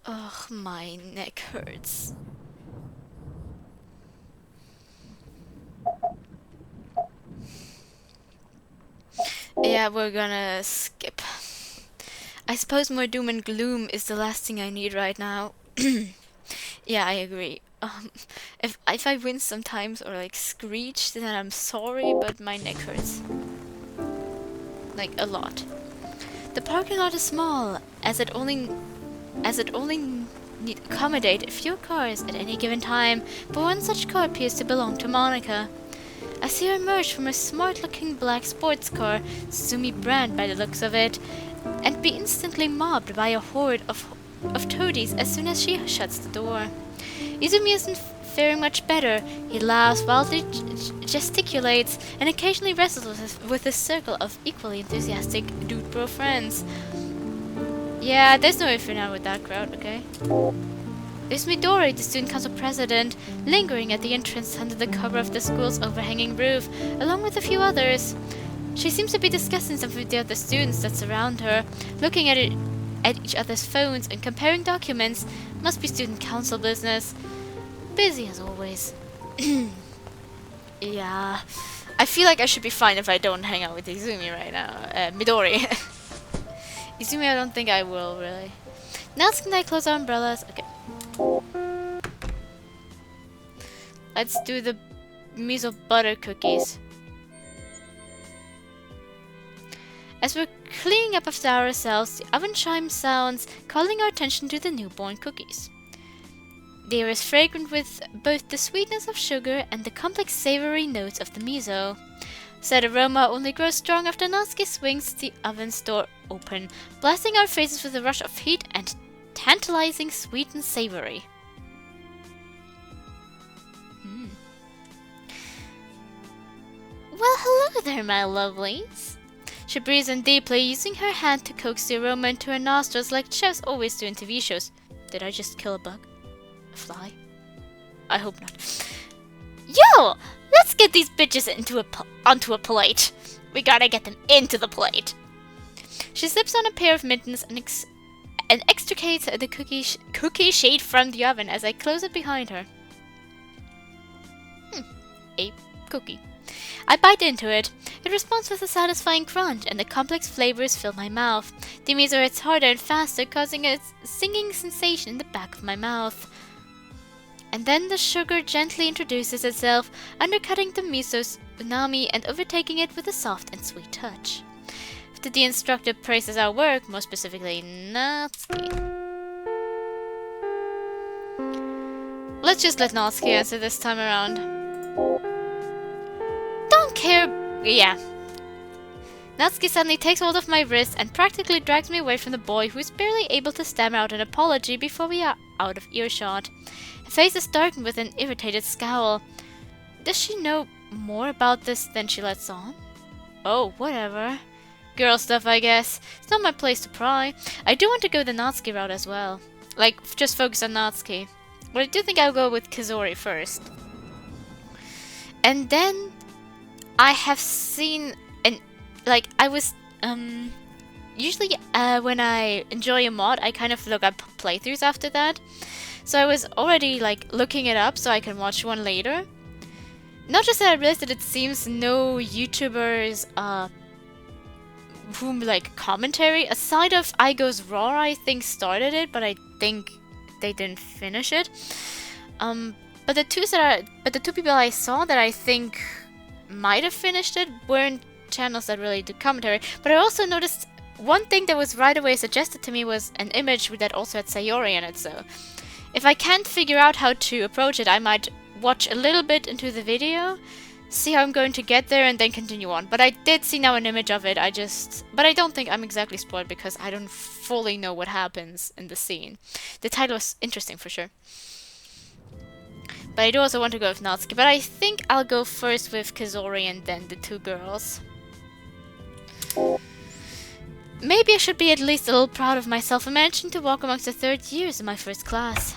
Ugh, my neck hurts. Yeah, we're gonna skip. I suppose more doom and gloom is the last thing I need right now. Yeah, I agree. If I win sometimes or like screech, then I'm sorry, but my neck hurts. Like a lot. The parking lot is small, as it only need accommodate a few cars at any given time, but one such car appears to belong to Monika. I see her emerge from a smart-looking black sports car, Sumi brand by the looks of it, and be instantly mobbed by a horde of toadies as soon as she shuts the door. Izumi isn't faring much better. He laughs, wildly gesticulates, and occasionally wrestles with a circle of equally enthusiastic dude bro friends. Yeah, there's no if you're not with that crowd, okay? There's Midori, the student council president, lingering at the entrance under the cover of the school's overhanging roof, along with a few others. She seems to be discussing something with the other students that surround her, looking at each other's phones and comparing documents. Must be student council business. Busy as always. Yeah. I feel like I should be fine if I don't hang out with Izumi right now. Midori. Izumi, I don't think I will, really. Now can I close our umbrellas? Okay. Let's do the miso butter cookies. As we're cleaning up after ourselves, the oven chime sounds, calling our attention to the newborn cookies. They are as fragrant with both the sweetness of sugar and the complex savory notes of the miso. Said aroma only grows strong after Natsuki swings the oven's door open, blasting our faces with a rush of heat and tantalizing sweet and savory. Well, hello there, my lovelies. She breathes in deeply, using her hand to coax the aroma into her nostrils like chefs always do in TV shows. Did I just kill a bug? A fly? I hope not. Yo! Let's get these bitches onto a plate. We gotta get them into the plate. She slips on a pair of mittens and extricates the cookie shade from the oven as I close it behind her. A cookie. I bite into it. It responds with a satisfying crunch, and the complex flavors fill my mouth. The miso hits harder and faster, causing a singing sensation in the back of my mouth. And then the sugar gently introduces itself, undercutting the miso's umami and overtaking it with a soft and sweet touch. After the instructor praises our work, more specifically Natsuki. Let's just let Natsuki answer this time around. Don't care. Yeah. Natsuki suddenly takes hold of my wrist and practically drags me away from the boy, who is barely able to stammer out an apology before we are out of earshot. Her face is darkened with an irritated scowl. Does she know more about this than she lets on? Oh, whatever. Girl stuff, I guess. It's not my place to pry. I do want to go the Natsuki route as well. Like, just focus on Natsuki. But I do think I'll go with Kizori first. And then I have seen, and like I was usually when I enjoy a mod, I kind of look up playthroughs after that. So I was already like looking it up so I can watch one later. Not just that, I realized that it seems no YouTubers whom like commentary aside of I Goes Raw, I think started it, but I think they didn't finish it. But the two people I saw that I think might have finished it weren't channels that really do commentary. But I also noticed one thing that was right away suggested to me was an image that also had Sayori in it. So if I can't figure out how to approach it, I might watch a little bit into the video, see how I'm going to get there, and then continue on. But I did see now an image of it. But I don't think I'm exactly spoiled because I don't fully know what happens in the scene. The title was interesting for sure. But I do also want to go with Natsuki. But I think I'll go first with Kizori and then the two girls. Maybe I should be at least a little proud of myself for managing to walk amongst the third years in my first class.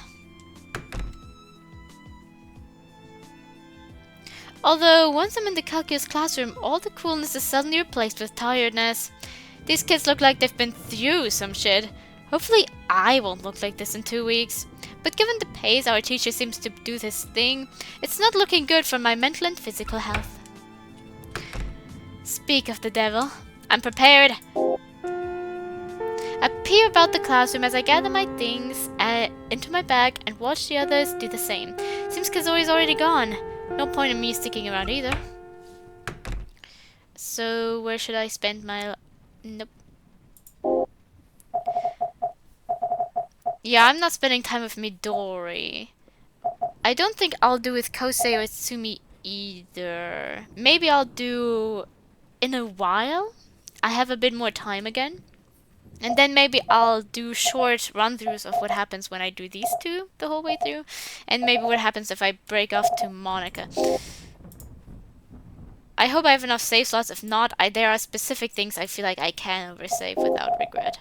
Although, once I'm in the calculus classroom, all the coolness is suddenly replaced with tiredness. These kids look like they've been through some shit. Hopefully I won't look like this in 2 weeks. But given the pace our teacher seems to do this thing, it's not looking good for my mental and physical health. Speak of the devil, I'm prepared. I peer about the classroom as I gather my things into my bag and watch the others do the same. Seems Kazori's already gone. No point in me sticking around either. So where should I spend my... Nope. Yeah, I'm not spending time with Midori. I don't think I'll do with Kosei or Tsumi either. Maybe I'll do in a while. I have a bit more time again. And then maybe I'll do short run-throughs of what happens when I do these two the whole way through. And maybe what happens if I break off to Monika. I hope I have enough save slots. If not, there are specific things I feel like I can oversave without regret.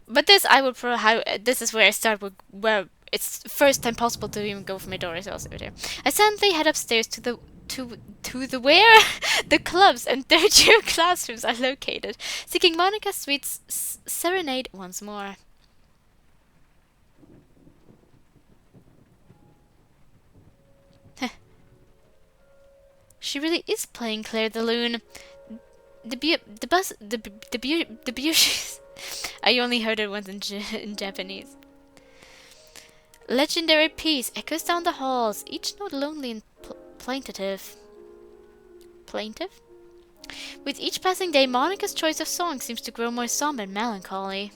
But this I would this is where I start with where it's first time possible to even go for Midori's also there. I silently head upstairs to the where the clubs and third year classrooms are located, seeking Monika's sweet serenade once more. She really is playing Claire the Loon. The beauties. I only heard it once in Japanese. Legendary piece echoes down the halls, each note lonely and plaintive. Plaintive? With each passing day, Monika's choice of songs seems to grow more somber and melancholy.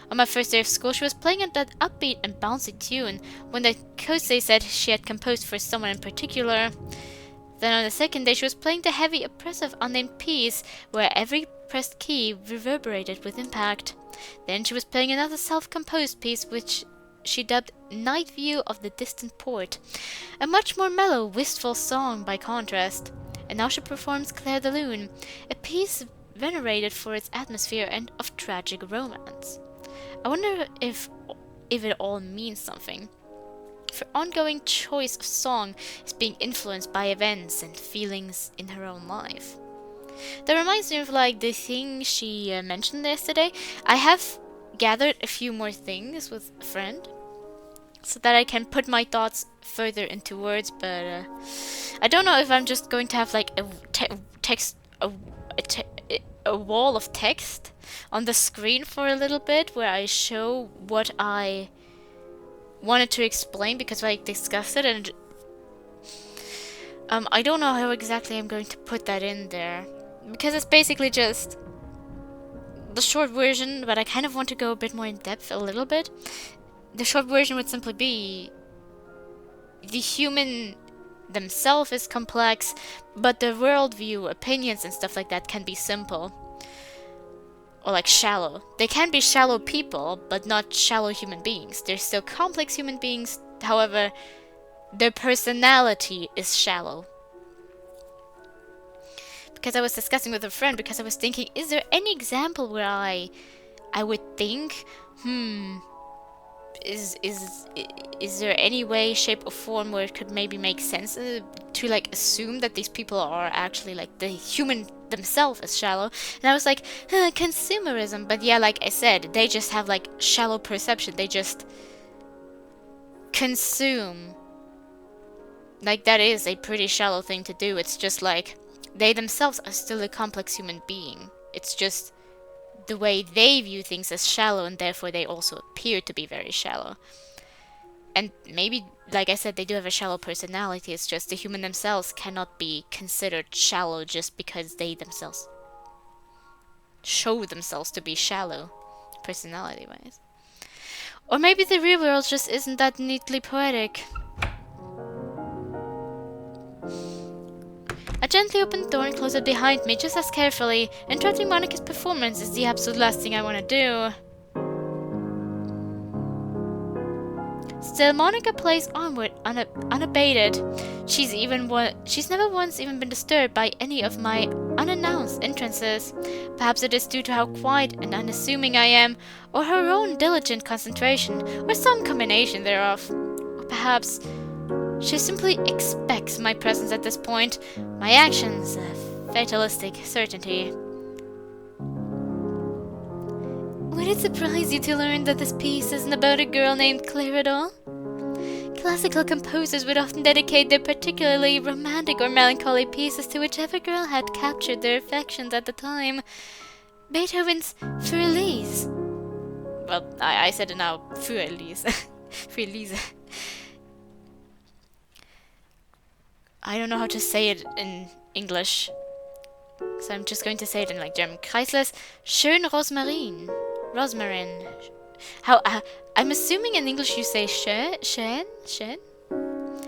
On my first day of school, she was playing that upbeat and bouncy tune when the Kosei said she had composed for someone in particular. Then on the second day, she was playing the heavy, oppressive, unnamed piece where every pressed key reverberated with impact. Then she was playing another self-composed piece which she dubbed Night View of the Distant Port, a much more mellow, wistful song by contrast. And now she performs Claire the Loon, a piece venerated for its atmosphere and of tragic romance. I wonder if it all means something. Her ongoing choice of song is being influenced by events and feelings in her own life. That reminds me of like the thing she mentioned yesterday. I have gathered a few more things with a friend so that I can put my thoughts further into words, but I don't know if I'm just going to have like a wall of text on the screen for a little bit where I show what I wanted to explain because I discussed it, and I don't know how exactly I'm going to put that in there because it's basically just the short version, but I kind of want to go a bit more in depth a little bit. The short version would simply be the human themselves is complex, but the worldview, opinions and stuff like that can be simple. Or like shallow. They can be shallow people, but not shallow human beings. They're still complex human beings, however, their personality is shallow. Because I was discussing with a friend, because I was thinking, is there any example where I would think, is there any way, shape or form where it could maybe make sense to like assume that these people are actually like the human themselves is shallow? And I was like, consumerism. But yeah, like I said, they just have like shallow perception. They just consume. Like that is a pretty shallow thing to do. It's just like they themselves are still a complex human being. It's just the way they view things as shallow, and therefore they also appear to be very shallow. And maybe, like I said, they do have a shallow personality. It's just the human themselves cannot be considered shallow just because they themselves show themselves to be shallow, personality-wise. Or maybe the real world just isn't that neatly poetic. I gently open the door and close it behind me just as carefully. Interrupting Monika's performance is the absolute last thing I want to do. Still, Monika plays onward unabated. She's never once even been disturbed by any of my unannounced entrances. Perhaps it is due to how quiet and unassuming I am, or her own diligent concentration, or some combination thereof. Or perhaps she simply expects my presence at this point, my actions, a fatalistic certainty. Would it surprise you to learn that this piece isn't about a girl named Claire at all? Classical composers would often dedicate their particularly romantic or melancholy pieces to whichever girl had captured their affections at the time. Beethoven's Für Elise. Well, I said it now, Für Elise. Für Elise. I don't know how to say it in English, so I'm just going to say it in like German. Kreisler's Schön Rosmarin. Rosmarin. How I'm assuming in English you say schön, schön.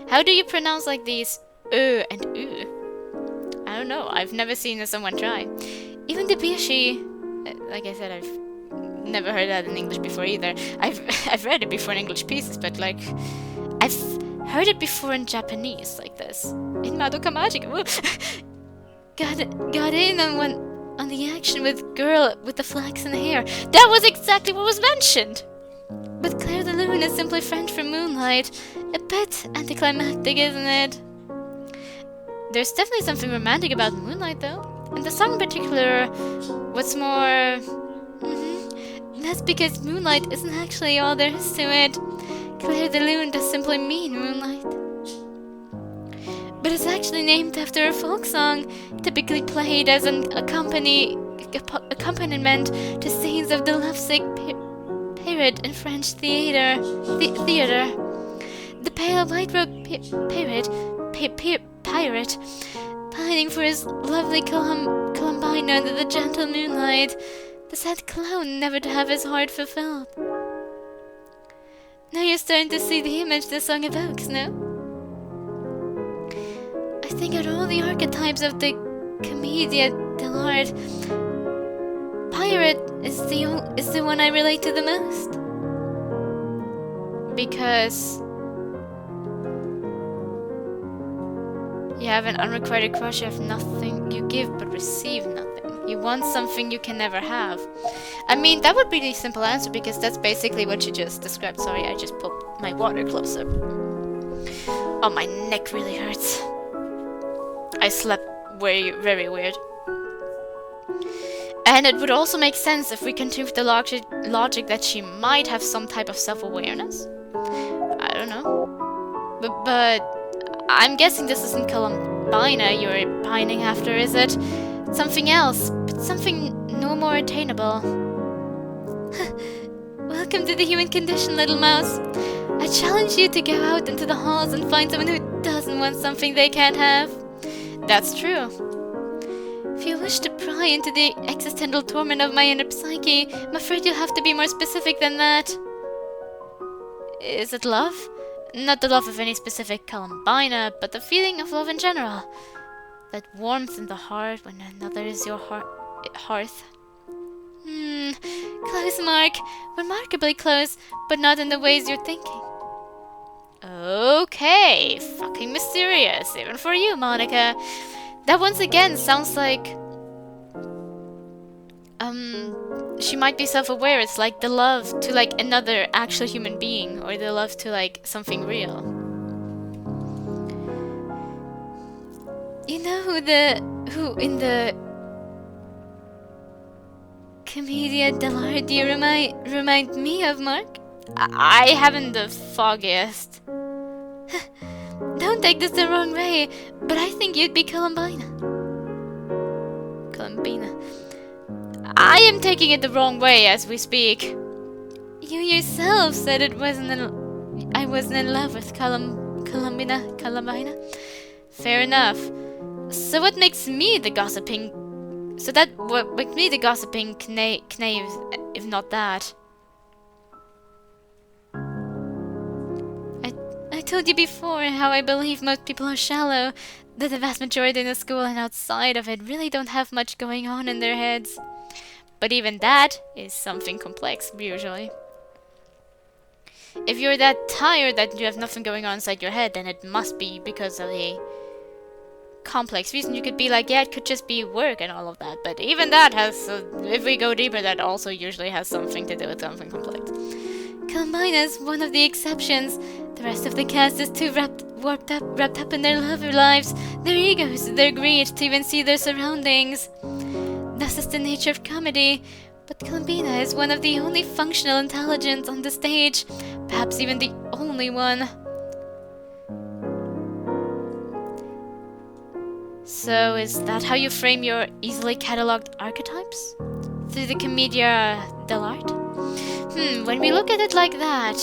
How do you pronounce like these ö and ü? I don't know. I've never seen someone try. Even Depressing, like I said, I've never heard that in English before either. I've read it before in English pieces, but like I've heard it before in Japanese like this. In Madoka Magica. got in on the action with girl with the flaxen hair. That was exactly what was mentioned. But Claire de Lune is simply French for moonlight. A bit anticlimactic, isn't it? There's definitely something romantic about moonlight, though. And the song in particular, what's more... That's because moonlight isn't actually all there is to it. Claire de Lune does simply mean moonlight. But it's actually named after a folk song, typically played as an accompaniment to scenes of the lovesick pirate in French theater. The pale white-robed pirate, pining for his lovely Columbine under the gentle moonlight, the sad clown never to have his heart fulfilled. Now you're starting to see the image this song evokes, no? I think out of all the archetypes of the Commedia dell'arte, pirate is the one I relate to the most. Because you have an unrequited crush, you have nothing, you give but receive nothing. You want something you can never have. I mean, that would be the simple answer because that's basically what you just described. Sorry, I just pulled my water closer. Oh, my neck really hurts. I slept very weird. And it would also make sense if we continue with the logic that she might have some type of self-awareness. I don't know. But I'm guessing this isn't Columbina you're pining after, is it? Something else, but something no more attainable. Welcome to the human condition, little mouse. I challenge you to go out into the halls and find someone who doesn't want something they can't have. That's true. If you wish to pry into the existential torment of my inner psyche, I'm afraid you'll have to be more specific than that. Is it love? Not the love of any specific Columbina, but the feeling of love in general. That warmth in the heart when another is your hearth. Close, Mark. Remarkably close, but not in the ways you're thinking. Okay, fucking mysterious, even for you, Monika. That once again sounds like... she might be self-aware. It's like the love to like another actual human being, or the love to like something real. You know who in the Commedia dell'arte you remind me of, Mark? I haven't the foggiest. Don't take this the wrong way, but I think you'd be Columbina. I am taking it the wrong way as we speak. You yourself said I wasn't in love with Columbina. Fair enough. So what makes me the gossiping? What makes me the gossiping knave, if not that? I told you before how I believe most people are shallow, that the vast majority in the school and outside of it really don't have much going on in their heads. But even that is something complex, usually. If you're that tired that you have nothing going on inside your head, then it must be because of a complex reason. You could be like, yeah, it could just be work and all of that. But even that has, if we go deeper, that also usually has something to do with something complex. Columbina is one of the exceptions. The rest of the cast is too wrapped up in their love lives, their egos, their greed to even see their surroundings. Thus is the nature of comedy. But Columbina is one of the only functional intelligence on the stage, perhaps even the only one. So is that how you frame your easily catalogued archetypes? Through the commedia dell'arte? When we look at it like that...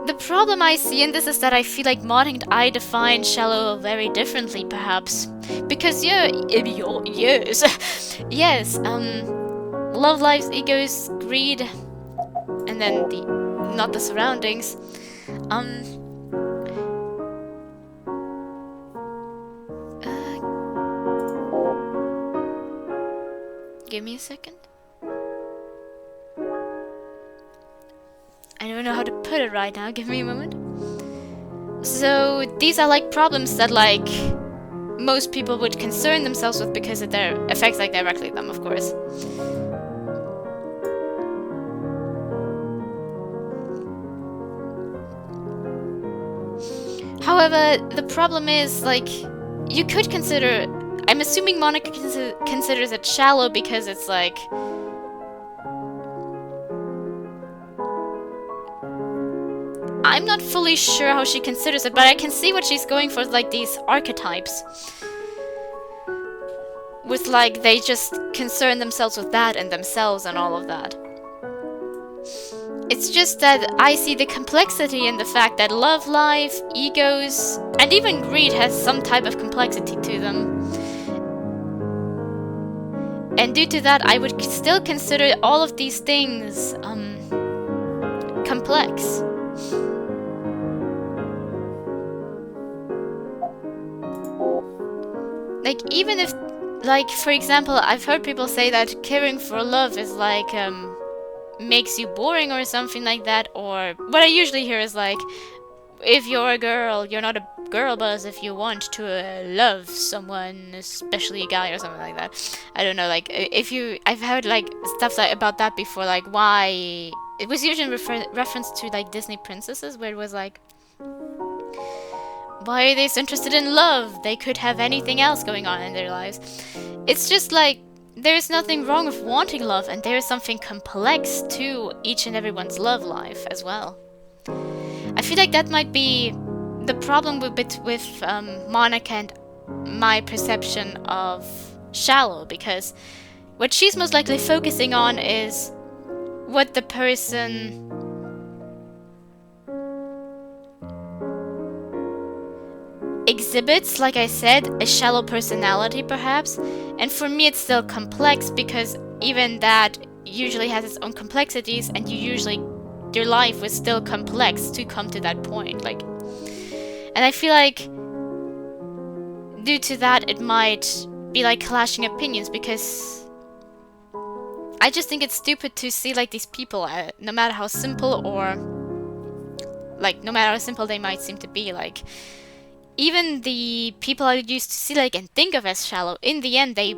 The problem I see in this is that I feel like Monik and I define shallow very differently, perhaps. Because, yes, love, lives, egos, greed, and then not the surroundings. Give me a second. I don't know how to put it right now, give me a moment. So, these are like problems that like most people would concern themselves with because it affects like directly them, of course. However, the problem is, like, you could consider... I'm assuming Monika considers it shallow because it's like... I'm not fully sure how she considers it, but I can see what she's going for, like, these archetypes. With, like, they just concern themselves with that and themselves and all of that. It's just that I see the complexity in the fact that love, life, egos, and even greed has some type of complexity to them. And due to that, I would still consider all of these things, complex. Like, even if, like, for example, I've heard people say that caring for love is like, makes you boring or something like that, or what I usually hear is like, if you're a girl, you're not a girl boss if you want to love someone, especially a guy or something like that. I don't know, like, I've heard like stuff about that before, like why, it was usually reference to like Disney princesses, where it was like, why are they so interested in love? They could have anything else going on in their lives. It's just like, there's nothing wrong with wanting love, and there is something complex to each and everyone's love life as well. I feel like that might be the problem with Monika and my perception of shallow, because what she's most likely focusing on is what the person exhibits, like I said, a shallow personality perhaps, and for me it's still complex because even that usually has its own complexities, and your life was still complex to come to that point, like, and I feel like due to that it might be like clashing opinions, because I just think it's stupid to see like these people, no matter how simple they might seem to be, like, even the people I used to see like and think of as shallow, in the end they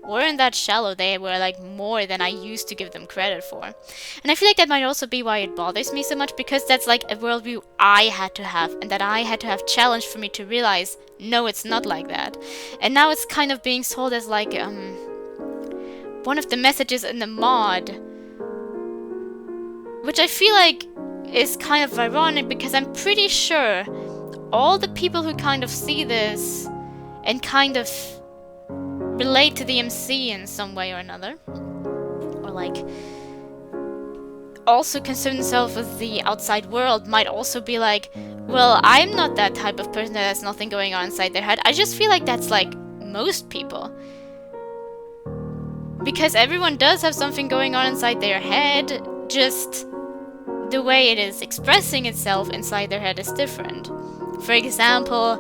weren't that shallow. They were like more than I used to give them credit for. And I feel like that might also be why it bothers me so much, because that's like a worldview I had to have, and that I had to have challenged for me to realize, no, it's not like that. And now it's kind of being sold as like one of the messages in the mod, which I feel like is kind of ironic, because I'm pretty sure all the people who kind of see this and kind of relate to the MC in some way or another, or like also concern themselves with the outside world, might also be like, well, I'm not that type of person that has nothing going on inside their head. I just feel like that's like most people, because everyone does have something going on inside their head, just the way it is expressing itself inside their head is different. For example,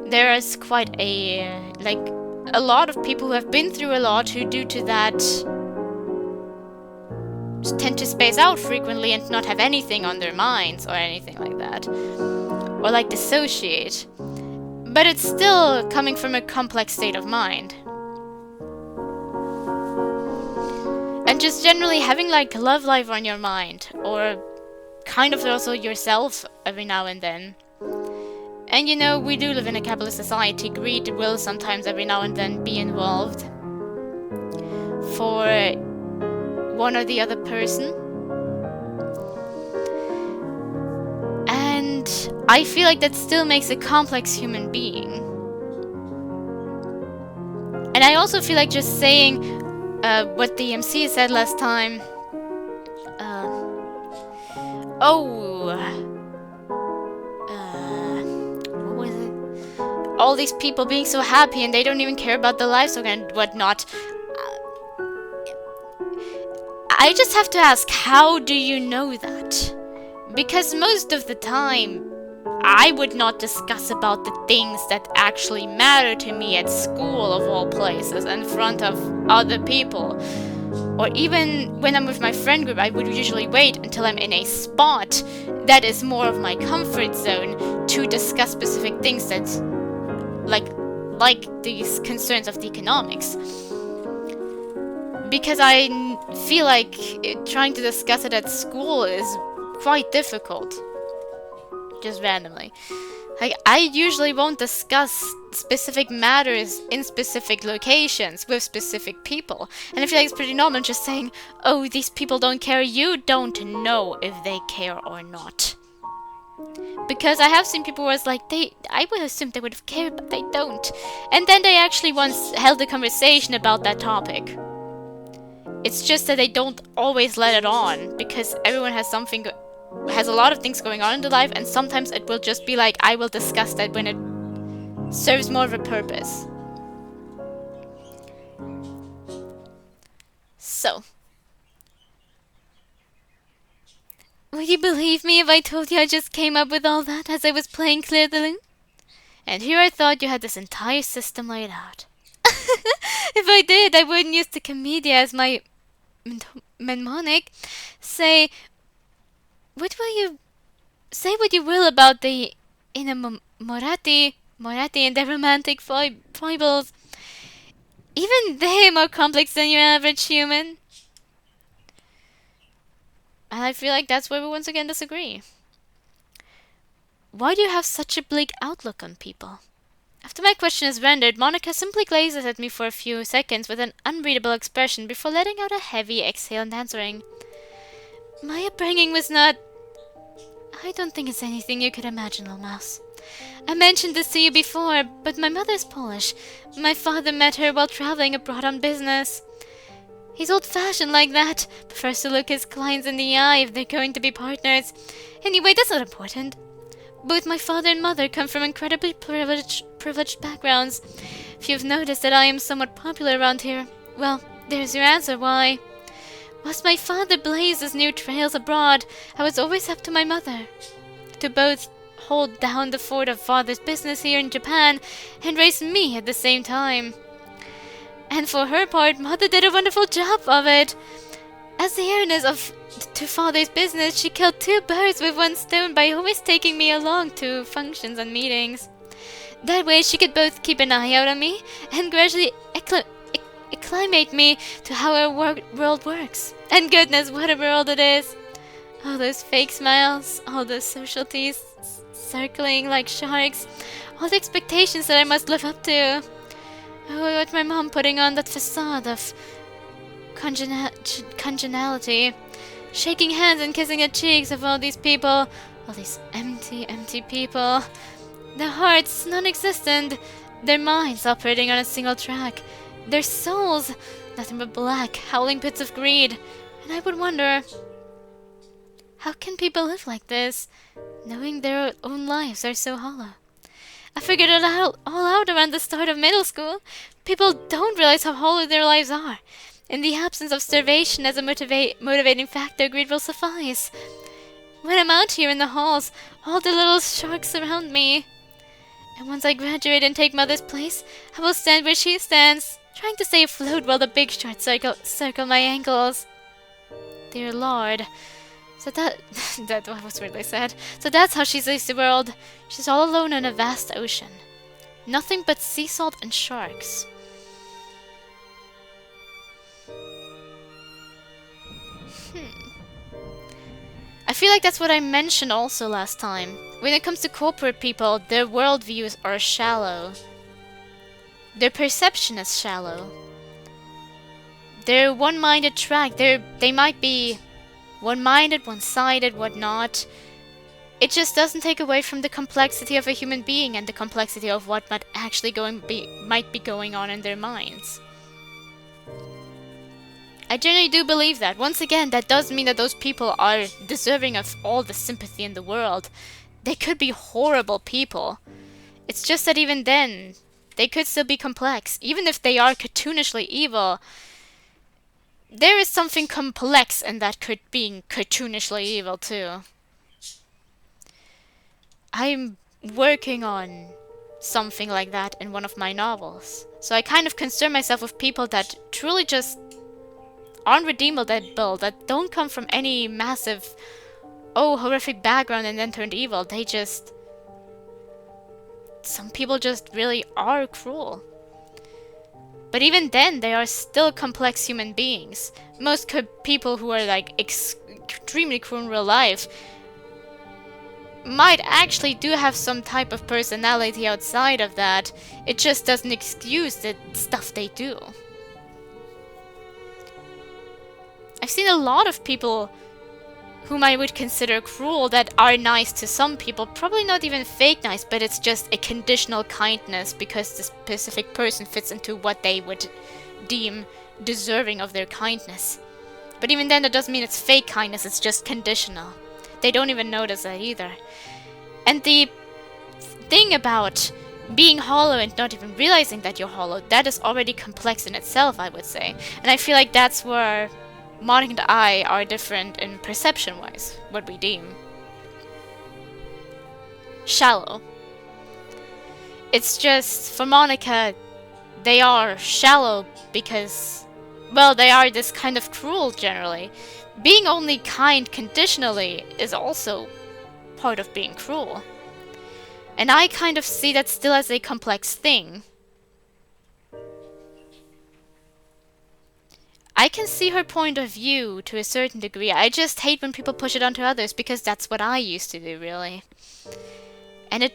there is quite a lot of people who have been through a lot who, due to that, tend to space out frequently and not have anything on their minds or anything like that, or like dissociate, but it's still coming from a complex state of mind. And just generally having like love life on your mind, or kind of also yourself every now and then, And you know, we do live in a capitalist society. Greed will sometimes every now and then be involved for one or the other person. And I feel like that still makes a complex human being. And I also feel like just saying what the MC said last time. What was it? All these people being so happy and they don't even care about their lives and whatnot. I just have to ask, how do you know that? Because most of the time, I would not discuss about the things that actually matter to me at school of all places in front of other people. Or even when I'm with my friend group, I would usually wait until I'm in a spot that is more of my comfort zone to discuss specific things that, like these concerns of the economics. Because I feel like trying to discuss it at school is quite difficult. Just randomly. Like, I usually won't discuss specific matters in specific locations with specific people. And I feel like it's pretty normal just saying, oh, these people don't care. You don't know if they care or not. Because I have seen people where it's like, I would assume they would have cared, but they don't. And then they actually once held a conversation about that topic. It's just that they don't always let it on, because everyone has a lot of things going on in their life, and sometimes it will just be like, I will discuss that when it serves more of a purpose. So, would you believe me if I told you I just came up with all that as I was playing Clear the Loon? And here I thought you had this entire system laid out. If I did, I wouldn't use the commedia as my mnemonic. Say what you will about the Moratti and their romantic foibles. Even they are more complex than your average human. And I feel like that's where we once again disagree. Why do you have such a bleak outlook on people? After my question is rendered, Monika simply gazes at me for a few seconds with an unreadable expression before letting out a heavy exhale and answering. My upbringing was not... I don't think it's anything you could imagine, little mouse. I mentioned this to you before, but my mother is Polish. My father met her while traveling abroad on business. He's old-fashioned like that, prefers to look his clients in the eye if they're going to be partners. Anyway, that's not important. Both my father and mother come from incredibly privileged backgrounds. If you've noticed that I am somewhat popular around here, well, there's your answer why. Whilst my father blazes new trails abroad, I was always up to my mother, to both hold down the fort of father's business here in Japan and raise me at the same time. And for her part, mother did a wonderful job of it. As the heiress to father's business, she killed 2 birds with 1 stone by always taking me along to functions and meetings. That way she could both keep an eye out on me and gradually acclimate me to how our world works. And goodness, what a world it is! All those fake smiles, all those social teas circling like sharks, all the expectations that I must live up to. Oh, what my mom putting on that facade of congeniality, shaking hands and kissing the cheeks of all these people, all these empty people. Their hearts non-existent, their minds operating on a single track, their souls nothing but black, howling pits of greed. And I would wonder, how can people live like this, knowing their own lives are so hollow? I figured it all out around the start of middle school. People don't realize how hollow their lives are. In the absence of starvation as a motivating factor, greed will suffice. When I'm out here in the halls, all the little sharks surround me. And once I graduate and take mother's place, I will stand where she stands, trying to stay afloat while the big sharks circle my ankles. Dear Lord. So that was really sad. So that's how she sees the world. She's all alone in a vast ocean. Nothing but sea salt and sharks. I feel like that's what I mentioned also last time. When it comes to corporate people, their worldviews are shallow. Their perception is shallow. They're one-minded track. They might be one-minded, one-sided, whatnot. It just doesn't take away from the complexity of a human being and the complexity of what might actually might be going on in their minds. I generally do believe that. Once again, that doesn't mean that those people are deserving of all the sympathy in the world. They could be horrible people. It's just that even then, they could still be complex. Even if they are cartoonishly evil, there is something complex in that being cartoonishly evil too. I'm working on something like that in one of my novels. So I kind of concern myself with people that truly just aren't redeemable, that don't come from any massive, horrific background and then turned evil. Some people just really are cruel. But even then, they are still complex human beings. Most people who are like extremely cruel in real life might actually do have some type of personality outside of that. It just doesn't excuse the stuff they do. I've seen a lot of people whom I would consider cruel that are nice to some people. Probably not even fake nice, but it's just a conditional kindness because the specific person fits into what they would deem deserving of their kindness. But even then, that doesn't mean it's fake kindness, it's just conditional. They don't even notice that either. And the thing about being hollow and not even realizing that you're hollow, that is already complex in itself, I would say. And I feel like that's where Monika and I are different in perception-wise, what we deem shallow. It's just, for Monika, they are shallow because, well, they are this kind of cruel generally. Being only kind conditionally is also part of being cruel. And I kind of see that still as a complex thing. I can see her point of view to a certain degree. I just hate when people push it onto others because that's what I used to do, really. And it...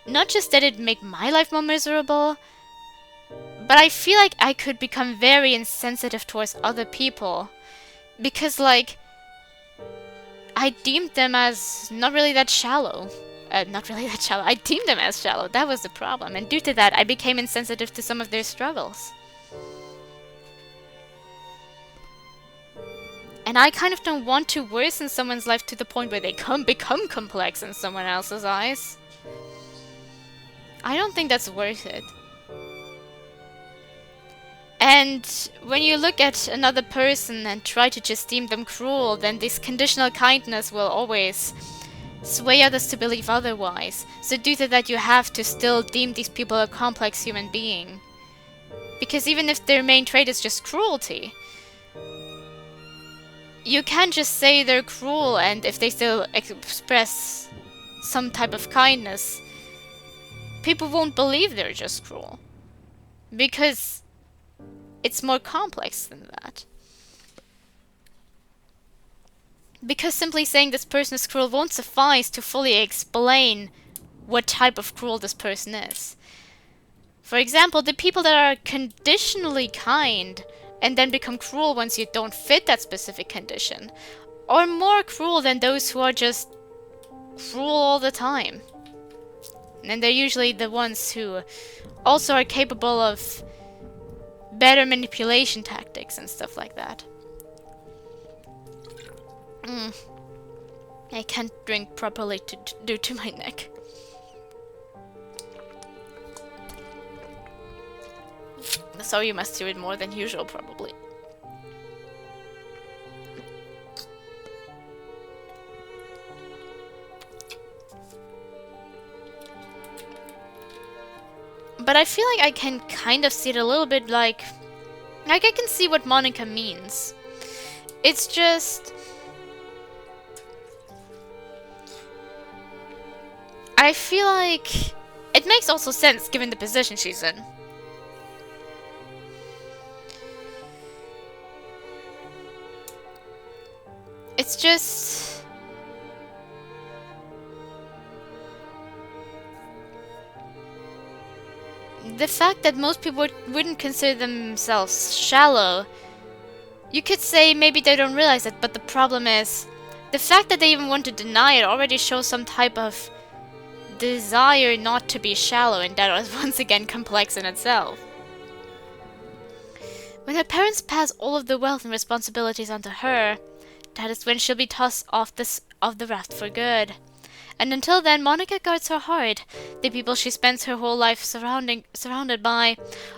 not just that it made my life more miserable, but I feel like I could become very insensitive towards other people. Because, like, I deemed them as not really that shallow. I deemed them as shallow. That was the problem. And due to that, I became insensitive to some of their struggles. And I kind of don't want to worsen someone's life to the point where they become complex in someone else's eyes. I don't think that's worth it. And when you look at another person and try to just deem them cruel, then this conditional kindness will always sway others to believe otherwise. So due to that, you have to still deem these people a complex human being. Because even if their main trait is just cruelty, you can't just say they're cruel and if they still express some type of kindness, people won't believe they're just cruel. Because it's more complex than that. Because simply saying this person is cruel won't suffice to fully explain what type of cruel this person is. For example, the people that are conditionally kind and then become cruel once you don't fit that specific condition are more cruel than those who are just cruel all the time. And they're usually the ones who also are capable of better manipulation tactics and stuff like that. I can't drink properly due to my neck. So you must hear it more than usual, probably. But I feel like I can kind of see it a little bit like I can see what Monika means. It's just... I feel like it makes also sense given the position she's in. It's just... the fact that most people wouldn't consider themselves shallow. You could say maybe they don't realize it, but the problem is, the fact that they even want to deny it already shows some type of desire not to be shallow, and that was once again complex in itself. When her parents pass all of the wealth and responsibilities onto her, that is when she'll be tossed off the raft for good. And until then, Monika guards her heart. The people she spends her whole life surrounded by,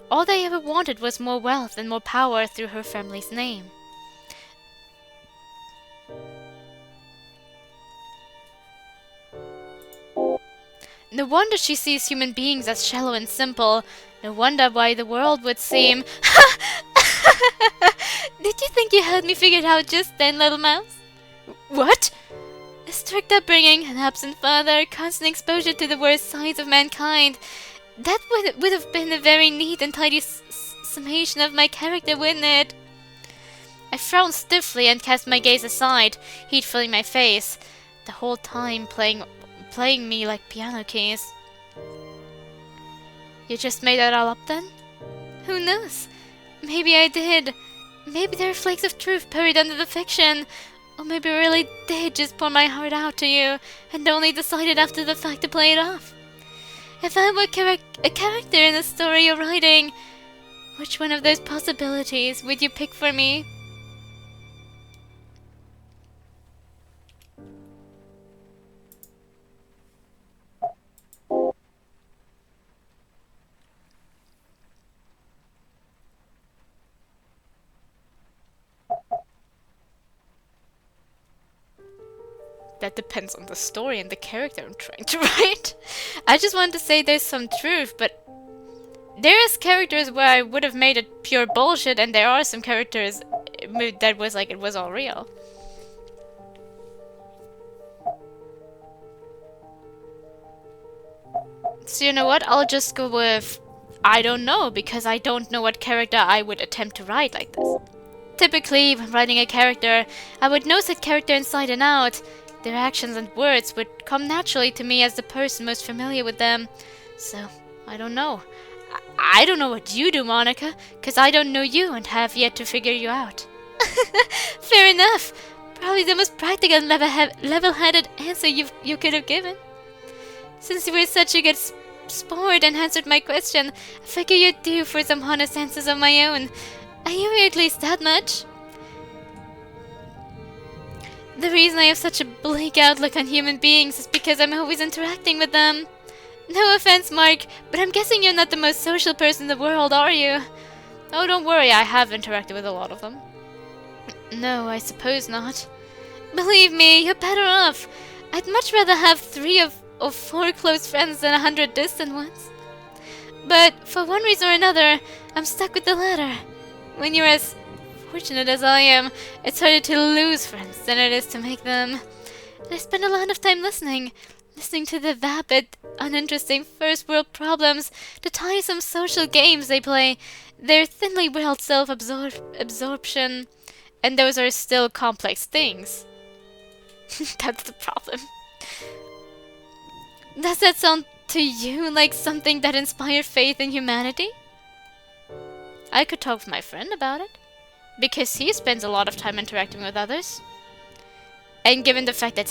all they ever wanted was more wealth and more power through her family's name. No wonder she sees human beings as shallow and simple. No wonder why the world would seem... Did you think you had me figured out just then, little mouse? What? A strict upbringing, an absent father, constant exposure to the worst sides of mankind. That would have been a very neat and tidy summation of my character, wouldn't it? I frowned stiffly and cast my gaze aside, heat filling my face, the whole time playing me like piano keys. You just made that all up then? Who knows? Maybe I did. Maybe there are flakes of truth buried under the fiction. Or maybe I really did just pour my heart out to you, and only decided after the fact to play it off. If I were a character in a story you're writing, which one of those possibilities would you pick for me? That depends on the story and the character I'm trying to write. I just wanted to say there's some truth, but there is characters where I would have made it pure bullshit, and there are some characters that was like it was all real. So you know what? I'll just go with I don't know, because I don't know what character I would attempt to write like this. Typically, when writing a character, I would know that character inside and out. Their actions and words would come naturally to me as the person most familiar with them. So, I don't know. I don't know what you do, Monika, because I don't know you and have yet to figure you out. Fair enough. Probably the most practical and level-headed answer you could have given. Since you were such a good sport and answered my question, I figure you're due for some honest answers of my own. Are you at least that much? The reason I have such a bleak outlook on human beings is because I'm always interacting with them. No offense, Mark, but I'm guessing you're not the most social person in the world, are you? Oh, don't worry, I have interacted with a lot of them. No, I suppose not. Believe me, you're better off. I'd much rather have 3 of 4 close friends than 100 distant ones. But, for one reason or another, I'm stuck with the latter. When you're as fortunate as I am, it's harder to lose friends than it is to make them. And I spend a lot of time listening to the vapid, uninteresting first world problems, the tiresome social games they play, their thinly veiled self-absorption, and those are still complex things. That's the problem. Does that sound to you like something that inspires faith in humanity? I could talk with my friend about it, because he spends a lot of time interacting with others. And given the fact that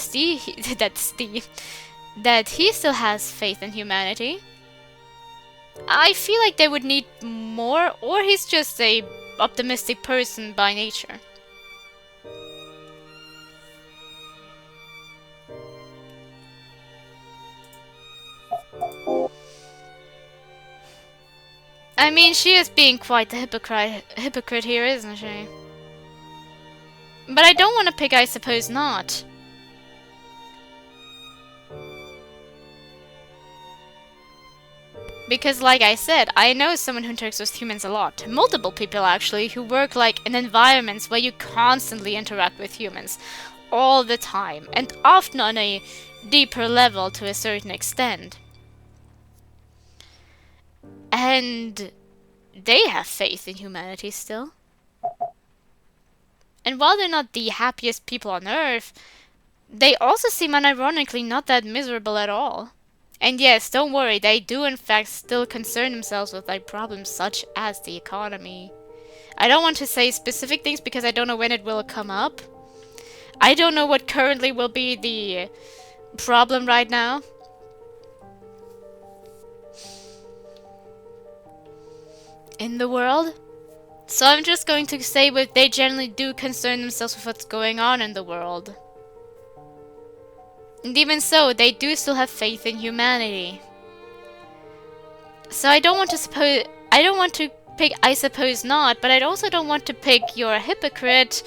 that he still has faith in humanity, I feel like they would need more, or he's just a optimistic person by nature. I mean, she is being quite the hypocrite here, isn't she? But I don't want to pick I suppose not. Because like I said, I know someone who interacts with humans a lot. Multiple people actually, who work like in environments where you constantly interact with humans. All the time. And often on a deeper level to a certain extent. And they have faith in humanity still. And while they're not the happiest people on Earth, they also seem unironically not that miserable at all. And yes, don't worry, they do in fact still concern themselves with like problems such as the economy. I don't want to say specific things because I don't know when it will come up. I don't know what currently will be the problem right now. In the world. So I'm just going to say what they generally do concern themselves with what's going on in the world. And even so, they do still have faith in humanity. So I don't want to pick I suppose not, but I also don't want to pick you're a hypocrite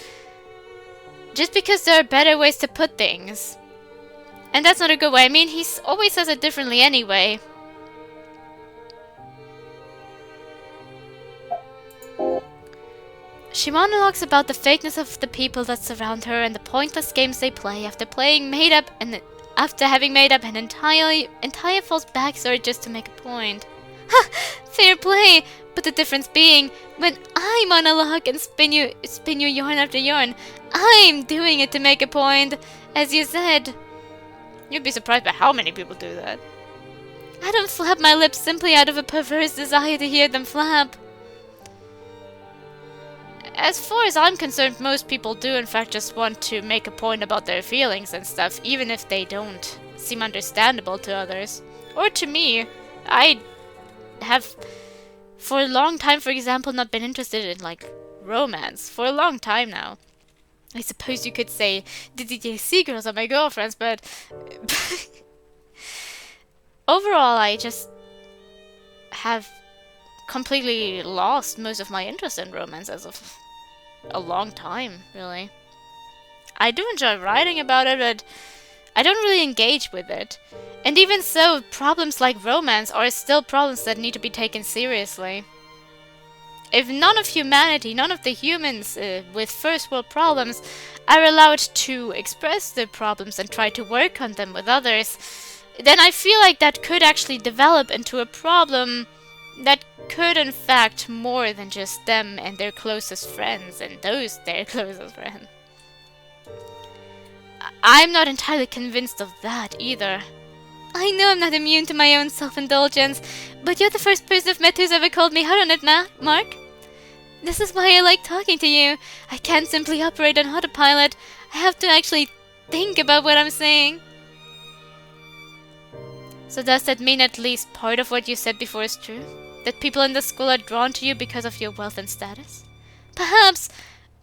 just because there are better ways to put things. And that's not a good way. I mean, he always says it differently anyway. She monologues about the fakeness of the people that surround her and the pointless games they play after having made up an entire false backstory just to make a point. Ha! Fair play! But the difference being, when I monologue and spin you yarn after yarn, I'm doing it to make a point, as you said. You'd be surprised by how many people do that. I don't flap my lips simply out of a perverse desire to hear them flap. As far as I'm concerned, most people do in fact just want to make a point about their feelings and stuff, even if they don't seem understandable to others. Or to me. I have, for a long time, for example, not been interested in, like, romance. For a long time now. I suppose you could say the DJC girls are my girlfriends, but... overall, I just have completely lost most of my interest in romance as of a long time, really. I do enjoy writing about it, but I don't really engage with it. And even so, problems like romance are still problems that need to be taken seriously. If none of humanity, none of the humans with first world problems are allowed to express their problems and try to work on them with others, then I feel like that could actually develop into a problem that could in fact more than just them and their closest friends and those their closest friends. I'm not entirely convinced of that either. I know I'm not immune to my own self-indulgence, but you're the first person I've met who's ever called me hard on it, Mark. This is why I like talking to you. I can't simply operate on autopilot. I have to actually think about what I'm saying. So does that mean at least part of what you said before is true? That people in the school are drawn to you because of your wealth and status? Perhaps.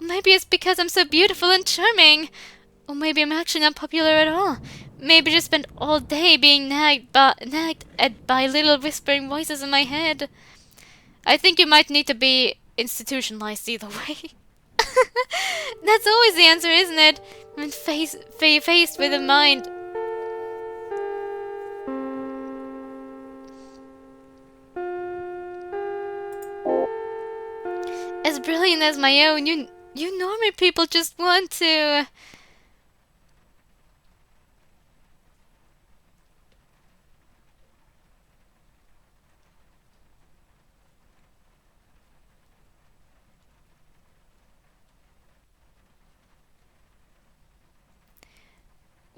Maybe it's because I'm so beautiful and charming. Or maybe I'm actually not popular at all. Maybe I just spent all day being nagged at by little whispering voices in my head. I think you might need to be institutionalized either way. That's always the answer, isn't it? When faced with a mind. As brilliant as my own, you normie people just want to...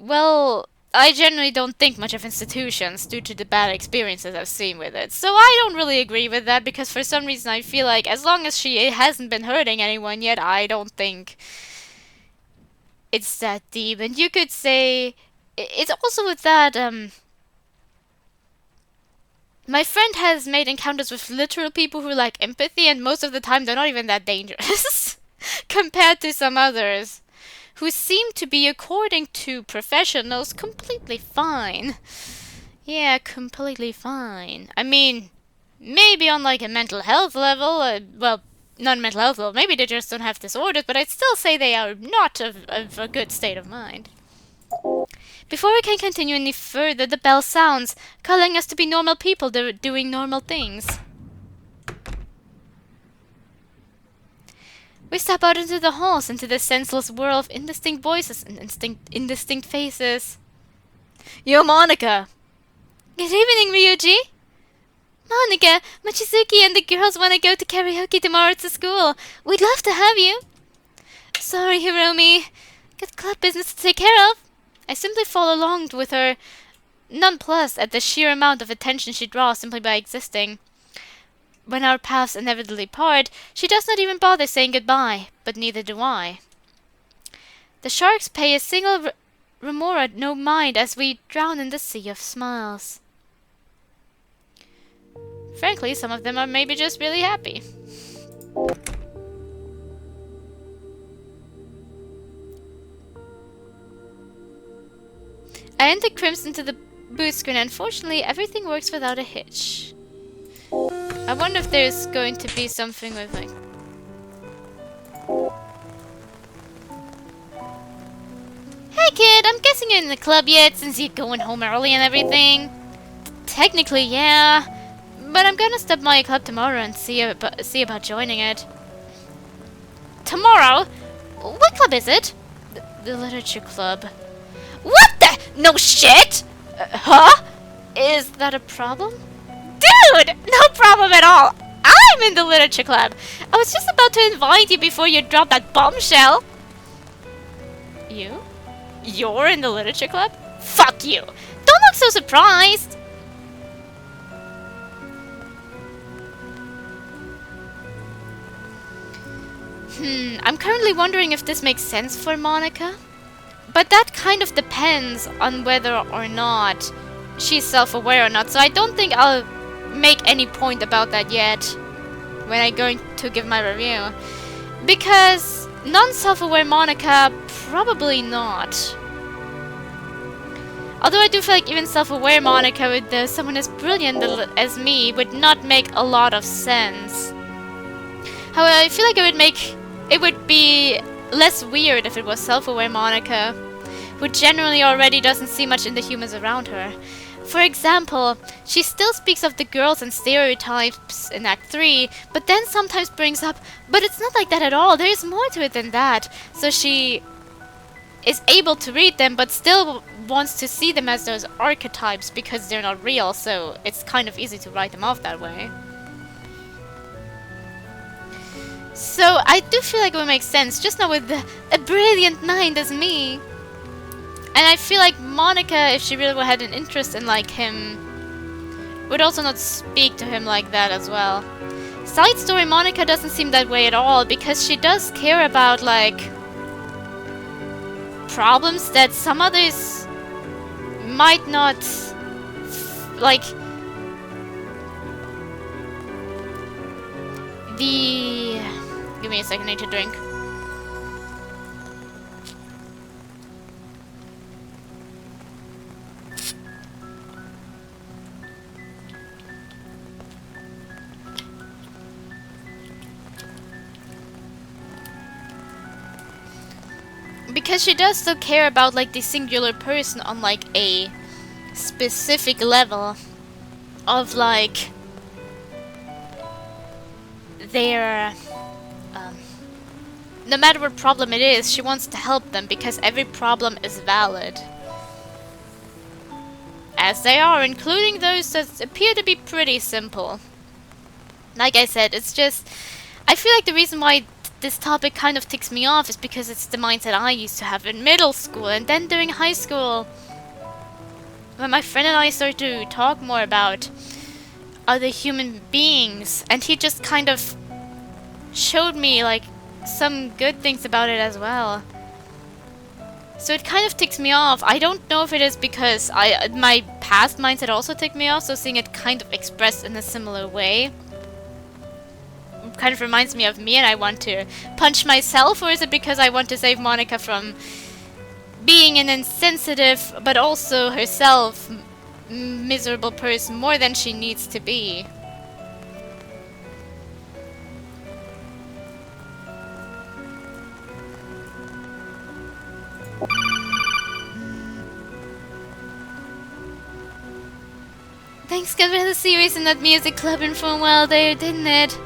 Well, I generally don't think much of institutions due to the bad experiences I've seen with it. So I don't really agree with that because for some reason I feel like as long as she hasn't been hurting anyone yet, I don't think it's that deep. And you could say it's also with that my friend has made encounters with literal people who lack empathy, and most of the time they're not even that dangerous compared to some others who seem to be, according to professionals, completely fine. Yeah, completely fine. I mean, maybe on like a mental health level, well, not mental health level, maybe they just don't have disorders, but I'd still say they are not of a good state of mind. Before we can continue any further, the bell sounds, calling us to be normal people doing normal things. We step out into the halls, into the senseless whirl of indistinct voices and indistinct faces. Yo, Monika! Good evening, Ryuji! Monika, Mochizuki and the girls want to go to karaoke tomorrow at the school. We'd love to have you. sorry, Hiromi. Got club business to take care of. I simply follow along with her, nonplussed at the sheer amount of attention she draws simply by existing. When our paths inevitably part, she does not even bother saying goodbye, but neither do I. The sharks pay a single remora no mind as we drown in the sea of smiles. Frankly, some of them are maybe just really happy. I enter Crimson to the boot screen, and unfortunately everything works without a hitch. I wonder if there's going to be something with like... Hey kid, I'm guessing you're in the club yet since you're going home early and everything. Technically, yeah. But I'm gonna stop by your club tomorrow and see about joining it. Tomorrow? What club is it? The literature club. What the? No shit? Huh? Is that a problem? Dude! No problem at all! I'm in the literature club! I was just about to invite you before you dropped that bombshell! You? You're in the literature club? Fuck you! Don't look so surprised! I'm currently wondering if this makes sense for Monika. But that kind of depends on whether or not she's self-aware or not, so I don't think I'll make any point about that yet when I'm going to give my review. Because non-self-aware Monika, probably not. Although I do feel like even self-aware Monika with someone as brilliant as me would not make a lot of sense. However, I feel like it would be less weird if it was self-aware Monika, who generally already doesn't see much in the humans around her. For example, she still speaks of the girls and stereotypes in Act 3, but then sometimes brings up, but it's not like that at all, there is more to it than that. So she is able to read them, but still wants to see them as those archetypes because they're not real, so it's kind of easy to write them off that way. So I do feel like it would make sense, just not with a brilliant mind as me. And I feel like Monika, if she really had an interest in like him, would also not speak to him like that as well. Side story, Monika doesn't seem that way at all, because she does care about like problems that some others might not like. Give me a second, I need to drink. Because she does still care about like the singular person on like a specific level of like their no matter what problem it is, she wants to help them because every problem is valid. As they are, including those that appear to be pretty simple. Like I said, it's just, I feel like the reason why this topic kind of ticks me off is because it's the mindset I used to have in middle school and then during high school, when my friend and I started to talk more about other human beings, and he just kind of showed me like some good things about it as well. So it kind of ticks me off. I don't know if it is because my past mindset also ticked me off, so seeing it kind of expressed in a similar way kind of reminds me of me and I want to punch myself, or is it because I want to save Monika from being an insensitive but also herself miserable person more than she needs to be? Thanks God we had a series in that music club in for a while there, didn't it?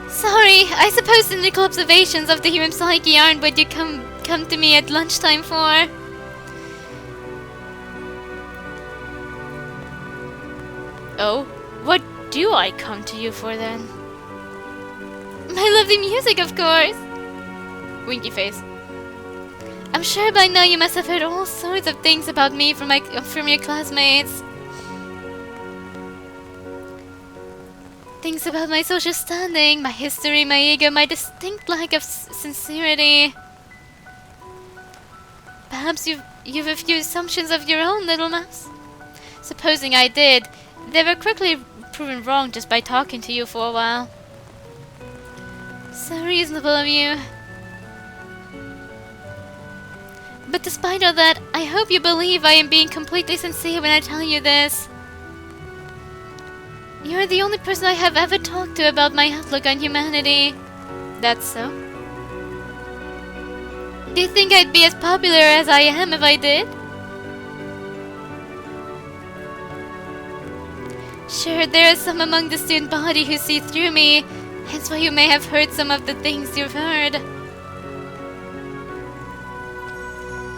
Sorry, I suppose the nickel observations of the human psyche aren't what you come to me at lunchtime for. Oh, what do I come to you for then? My lovely music, of course! Winky face. I'm sure by now you must have heard all sorts of things about me from your classmates. Things about my social standing, my history, my ego, my distinct lack of sincerity. Perhaps you've a few assumptions of your own, little mouse. Supposing I did, they were quickly proven wrong just by talking to you for a while. So reasonable of you. But despite all that, I hope you believe I am being completely sincere when I tell you this. You are the only person I have ever talked to about my outlook on humanity. That's so? Do you think I'd be as popular as I am if I did? Sure, there are some among the student body who see through me, hence why you may have heard some of the things you've heard.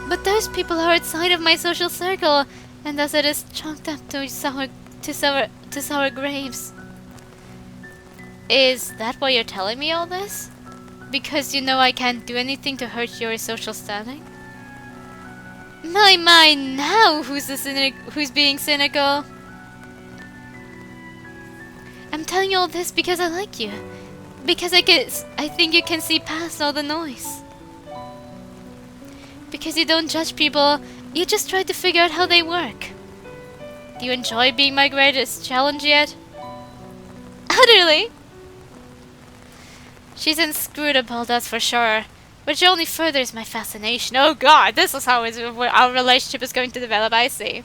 But those people are outside of my social circle, and thus it is chalked up to sour grapes. Is that why you're telling me all this? Because you know I can't do anything to hurt your social standing? My, now who's being cynical? I'm telling you all this because I like you. Because I think you can see past all the noise. Because you don't judge people, you just try to figure out how they work. Do you enjoy being my greatest challenge yet? Utterly! She's inscrutable, that's for sure. Which only furthers my fascination. Oh god, this is how our relationship is going to develop, I see.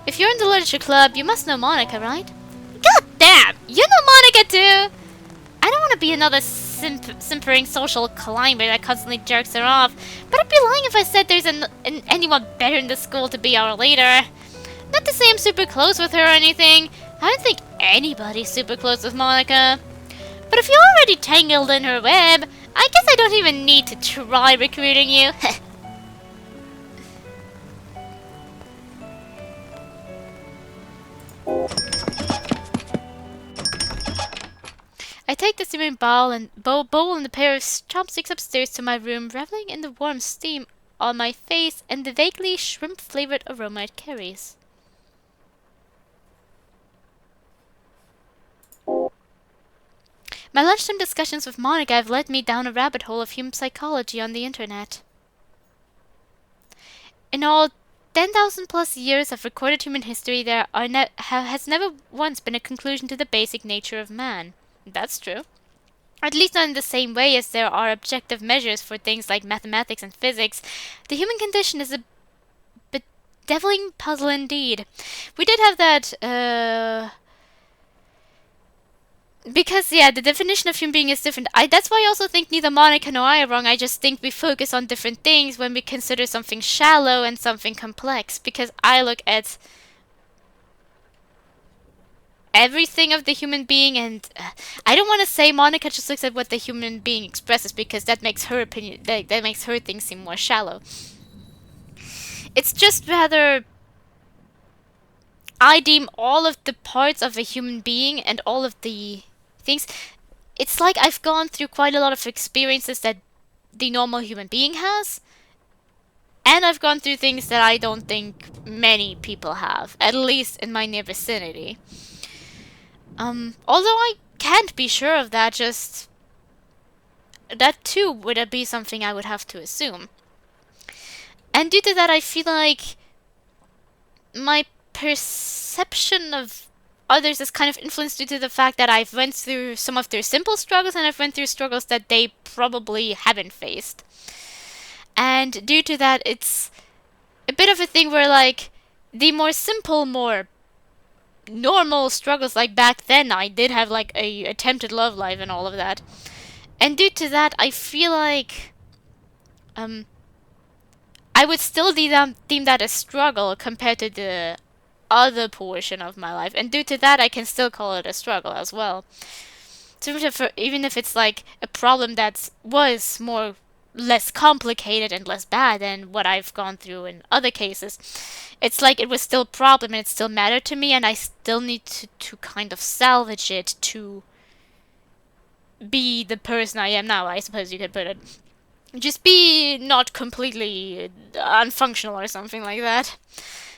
If you're in the literature club, you must know Monika, right? God damn! You know Monika too! I don't want to be another simpering social climber that constantly jerks her off, but I'd be lying if I said there's anyone better in the school to be our leader. Not to say I'm super close with her or anything. I don't think anybody's super close with Monika. But if you're already tangled in her web, I guess I don't even need to try recruiting you. I take the steaming bowl and a pair of chopsticks upstairs to my room, reveling in the warm steam on my face and the vaguely shrimp-flavored aroma it carries. My lunchtime discussions with Monika have led me down a rabbit hole of human psychology on the internet. In all 10,000 plus years of recorded human history, there has never once been a conclusion to the basic nature of man. That's true. At least not in the same way as there are objective measures for things like mathematics and physics. The human condition is a bedeviling puzzle indeed. We did have that, because, yeah, the definition of human being is different. That's why I also think neither Monika nor I are wrong. I just think we focus on different things when we consider something shallow and something complex. Because I look at everything of the human being, and I don't want to say Monika just looks at what the human being expresses, because that makes her opinion, that makes her things seem more shallow. It's just rather, I deem all of the parts of a human being and all of the things, it's like I've gone through quite a lot of experiences that the normal human being has, and I've gone through things that I don't think many people have, at least in my near vicinity. Although I can't be sure of that, just that too would be something I would have to assume. And due to that, I feel like my perception of others is kind of influenced due to the fact that I've went through some of their simple struggles, and I've went through struggles that they probably haven't faced. And due to that, it's a bit of a thing where, like, the more simple, more normal struggles, like back then I did have like a attempted love life and all of that, and due to that I feel like I would still deem that a struggle compared to the other portion of my life, and due to that I can still call it a struggle as well. So even if it's like a problem that was less complicated and less bad than what I've gone through in other cases, it's like it was still a problem and it still mattered to me, and I still need to kind of salvage it to be the person I am now, I suppose you could put it. Just be not completely unfunctional or something like that.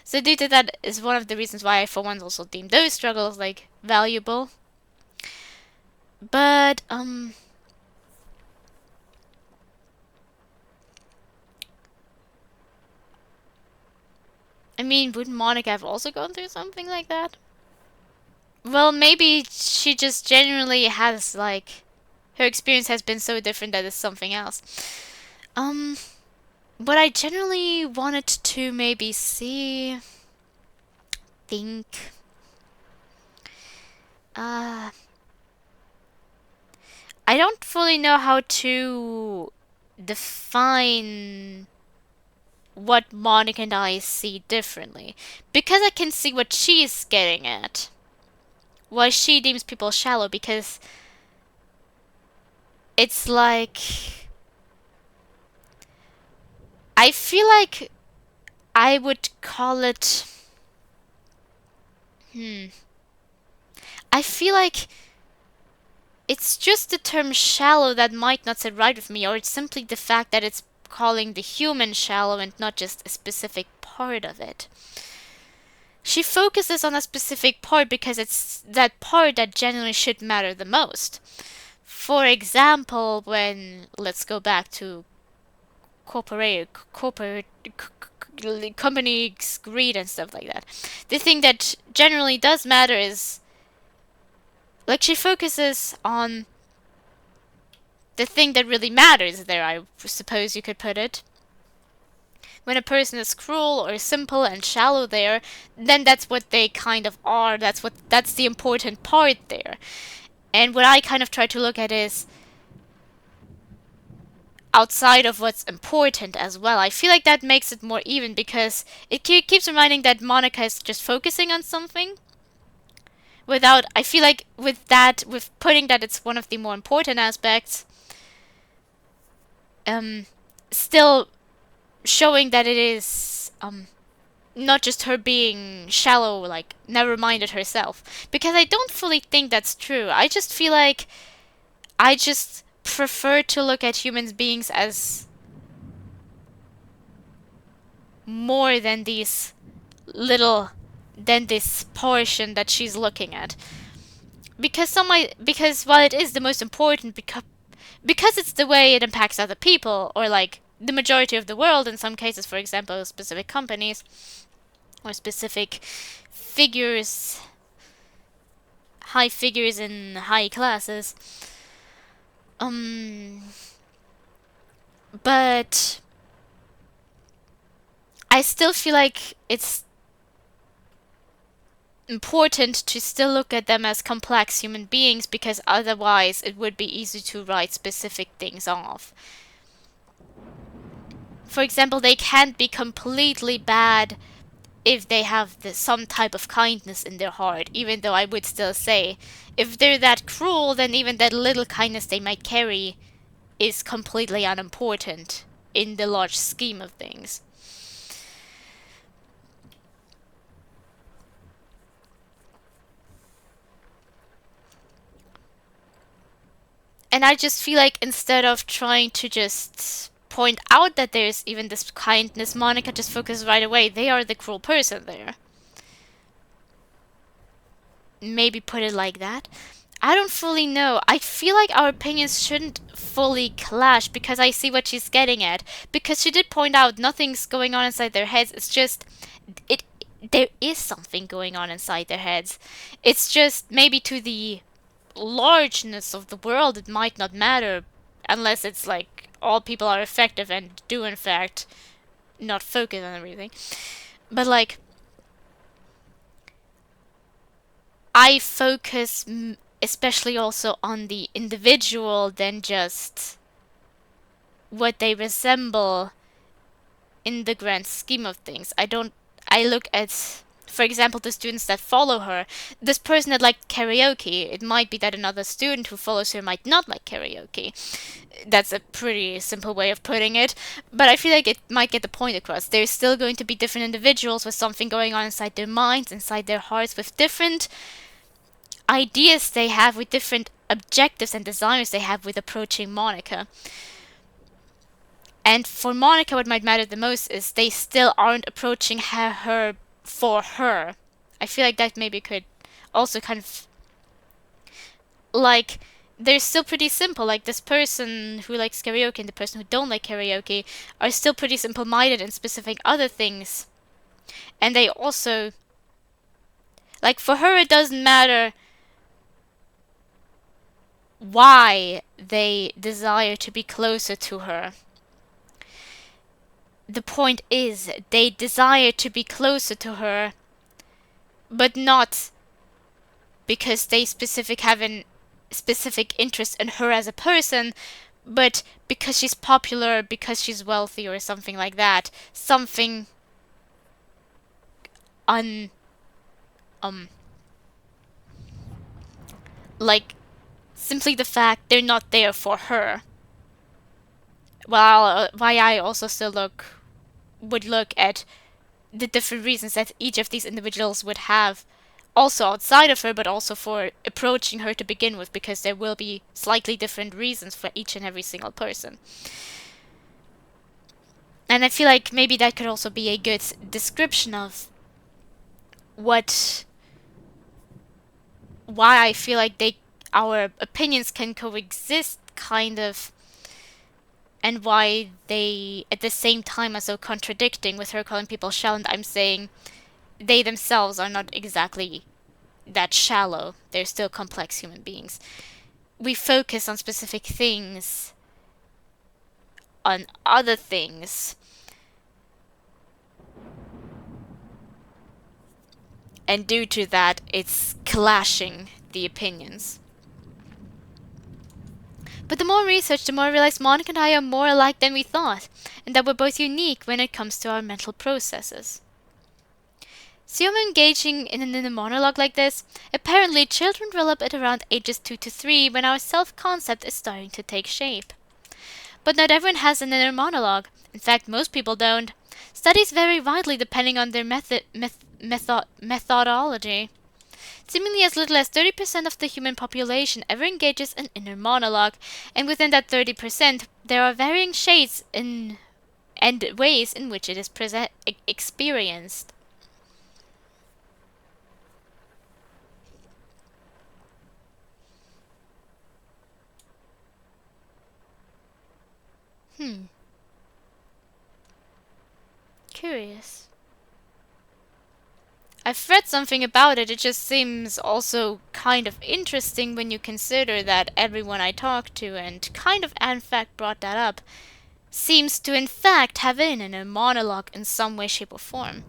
So due to that is one of the reasons why I for once also deem those struggles like valuable. But I mean, wouldn't Monica have also gone through something like that? Well, maybe she just genuinely has like her experience has been so different that it's something else. Um, what I generally wanted to maybe see, think, uh, I don't fully know how to define what Monica and I see differently. Because I can see what she's getting at. Why she deems people shallow, because it's like I feel like I would call it I feel like it's just the term shallow that might not sit right with me, or it's simply the fact that it's calling the human shallow and not just a specific part of it. She focuses on a specific part because it's that part that genuinely should matter the most. For example, when let's go back to corporate companies greed and stuff like that. The thing that generally does matter is like she focuses on the thing that really matters there, I suppose you could put it. When a person is cruel or simple and shallow there, then that's what they kind of are. That's the important part there. And what I kind of try to look at is outside of what's important as well. I feel like that makes it more even because it keeps reminding that Monica is just focusing on something without, I feel like with putting that it's one of the more important aspects, still showing that it is not just her being shallow, like never minded herself, because I don't fully think that's true. I just feel like I just prefer to look at human beings as more than this portion that she's looking at, because while it is the most important, because it's the way it impacts other people, or like the majority of the world in some cases, for example specific companies or specific figures, high figures in high classes, but I still feel like it's important to still look at them as complex human beings, because otherwise it would be easy to write specific things off. For example, they can't be completely bad if they have some type of kindness in their heart, even though I would still say if they're that cruel, then even that little kindness they might carry is completely unimportant in the large scheme of things. And I just feel like instead of trying to just point out that there's even this kindness, Monica just focuses right away. They are the cruel person there. Maybe put it like that. I don't fully know. I feel like our opinions shouldn't fully clash, because I see what she's getting at. Because she did point out nothing's going on inside their heads. It's just there is something going on inside their heads. It's just maybe to the largeness of the world it might not matter, unless it's like all people are effective and do in fact not focus on everything. But like I focus especially also on the individual than just what they resemble in the grand scheme of things. I look at, for example, the students that follow her. This person that liked karaoke, it might be that another student who follows her might not like karaoke. That's a pretty simple way of putting it, but I feel like it might get the point across. There's still going to be different individuals with something going on inside their minds, inside their hearts, with different ideas they have, with different objectives and desires they have with approaching Monika. And for Monika, what might matter the most is they still aren't approaching her for her. I feel like that maybe could also kind of, like, they're still pretty simple. Like, this person who likes karaoke and the person who don't like karaoke are still pretty simple-minded in specific other things. And they also, like, for her it doesn't matter why they desire to be closer to her. The point is, they desire to be closer to her, but not because they have an specific interest in her as a person, but because she's popular, because she's wealthy, or something like that. Something like, simply the fact they're not there for her. Well, why I also still would look at the different reasons that each of these individuals would have, also outside of her, but also for approaching her to begin with, because there will be slightly different reasons for each and every single person. And I feel like maybe that could also be a good description of why I feel like our opinions can coexist, kind of, and why they, at the same time, are so contradicting, with her calling people shallow, and I'm saying they themselves are not exactly that shallow. They're still complex human beings. We focus on specific things, on other things, and due to that, it's clashing the opinions. But the more research, the more I realized Monika and I are more alike than we thought, and that we're both unique when it comes to our mental processes. See, I'm engaging in an inner monologue like this. Apparently, children develop at around ages 2 to 3 when our self-concept is starting to take shape. But not everyone has an inner monologue. In fact, most people don't. Studies vary widely depending on their methodology. Seemingly as little as 30% of the human population ever engages in inner monologue, and within that 30%, there are varying shades and ways in which it is experienced. Curious. I've read something about it. It just seems also kind of interesting when you consider that everyone I talk to, and kind of in fact brought that up, seems to in fact have an inner monologue in some way, shape, or form.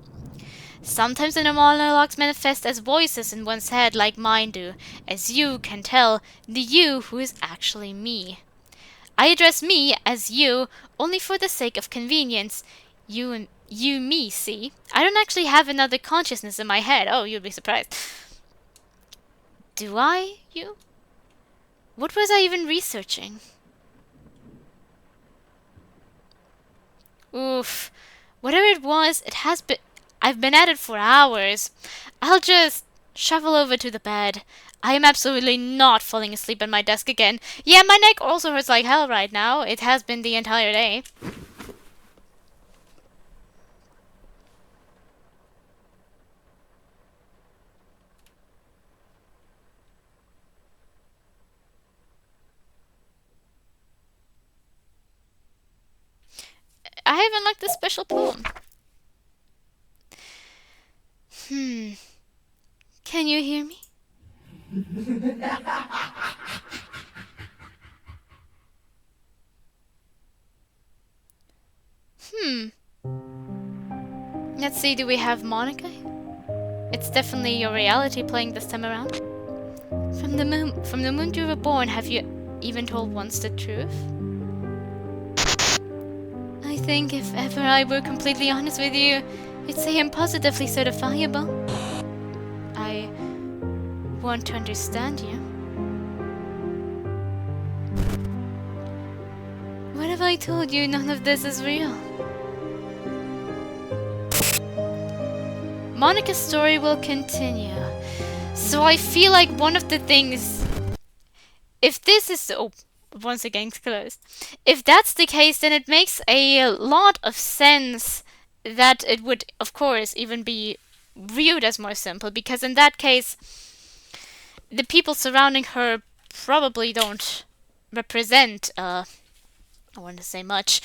Sometimes inner monologues manifest as voices in one's head like mine do, as you can tell, the you who is actually me. I address me as you only for the sake of convenience. You, me, see? I don't actually have another consciousness in my head. Oh, you'd be surprised. Do I, you? What was I even researching? Oof. Whatever it was, I've been at it for hours. I'll just shuffle over to the bed. I am absolutely not falling asleep at my desk again. Yeah, my neck also hurts like hell right now. It has been the entire day. I haven't liked this special poem. Can you hear me? Let's see, do we have Monika? It's definitely your reality playing this time around. From the moment you were born, have you even told once the truth? I think if ever I were completely honest with you, you'd say I'm positively certifiable. I want to understand you. What have I told you? None of this is real. Monika's story will continue. So I feel like one of the things if this is once again closed. If that's the case, then it makes a lot of sense that it would, of course, even be viewed as more simple, because in that case, the people surrounding her probably don't represent, I want to say much,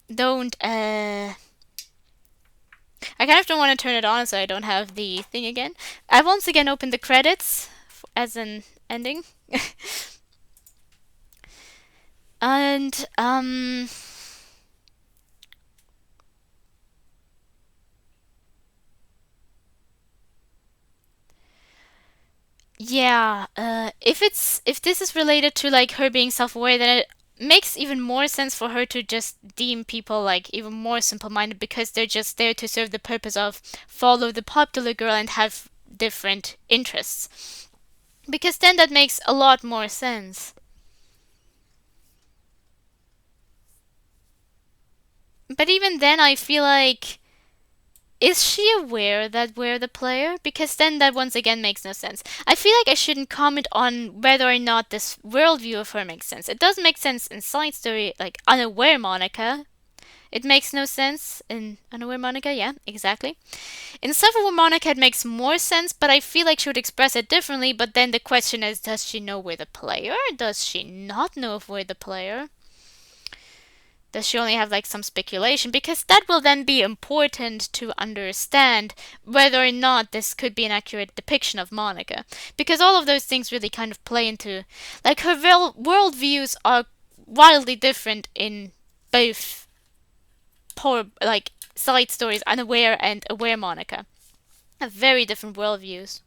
don't, I kind of don't want to turn it on so I don't have the thing again. I once again opened the credits as an ending. And, yeah, if this is related to like her being self-aware, then it makes even more sense for her to just deem people like even more simple-minded, because they're just there to serve the purpose of follow the popular girl and have different interests. Because then that makes a lot more sense. But even then, I feel like, is she aware that we're the player? Because then that once again makes no sense. I feel like I shouldn't comment on whether or not this worldview of her makes sense. It does make sense in side story, like Unaware Monika. It makes no sense in Unaware Monika, yeah, exactly. In Self-Aware Monika, it makes more sense, but I feel like she would express it differently. But then the question is, does she know we're the player? Does she not know if we're the player? Does she only have like some speculation? Because that will then be important to understand whether or not this could be an accurate depiction of Monica. Because all of those things really kind of play into, like, her worldviews are wildly different in both poor, like, side stories, Unaware and Aware Monica. Have very different worldviews.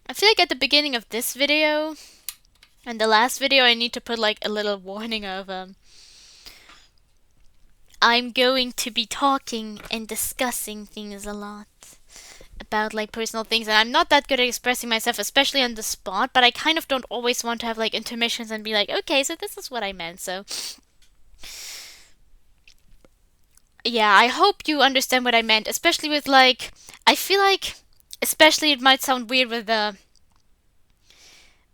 I feel like at the beginning of this video and the last video, I need to put like a little warning of I'm going to be talking and discussing things a lot about like personal things, and I'm not that good at expressing myself, especially on the spot, but I kind of don't always want to have like intermissions and be like, okay, so this is what I meant. So yeah, I hope you understand what I meant, especially with like, I feel like, especially it might sound weird with the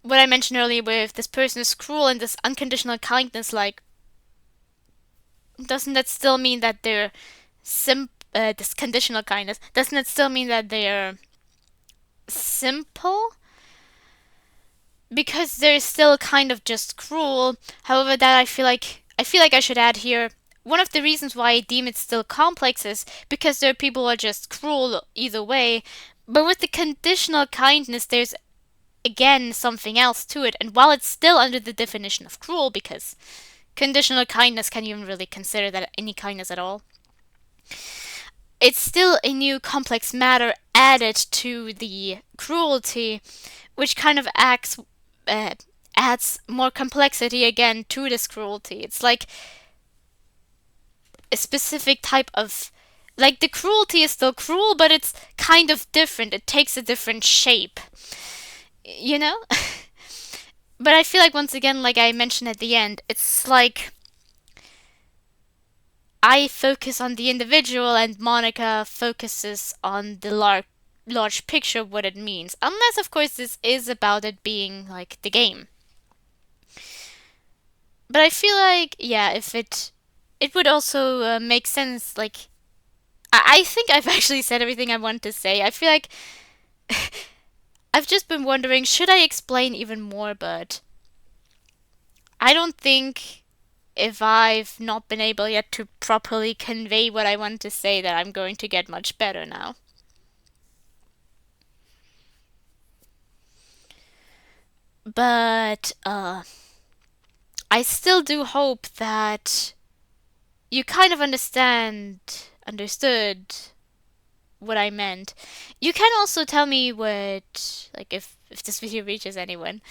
what I mentioned earlier with this person is cruel and this unconditional kindness, like, doesn't that still mean that they're this conditional kindness, doesn't it still mean that they're simple? Because they're still kind of just cruel. However, that I feel like I should add here, one of the reasons why I deem it still complex is because there are people who are just cruel either way. But with the conditional kindness, there's again something else to it. And while it's still under the definition of cruel, because conditional kindness, can you even really consider that any kindness at all? It's still a new complex matter added to the cruelty, which kind of adds more complexity again to this cruelty. It's like a specific type of, like, the cruelty is still cruel, but it's kind of different. It takes a different shape, you know? But I feel like, once again, like I mentioned at the end, it's like I focus on the individual and Monica focuses on the large picture of what it means. Unless, of course, this is about it being like the game. But I feel like, yeah, if it would also make sense. Like, I think I've actually said everything I want to say. I feel like I've just been wondering, should I explain even more? But I don't think, if I've not been able yet to properly convey what I want to say, that I'm going to get much better now. But I still do hope that you kind of understood what I meant. You can also tell me what, like, if this video reaches anyone,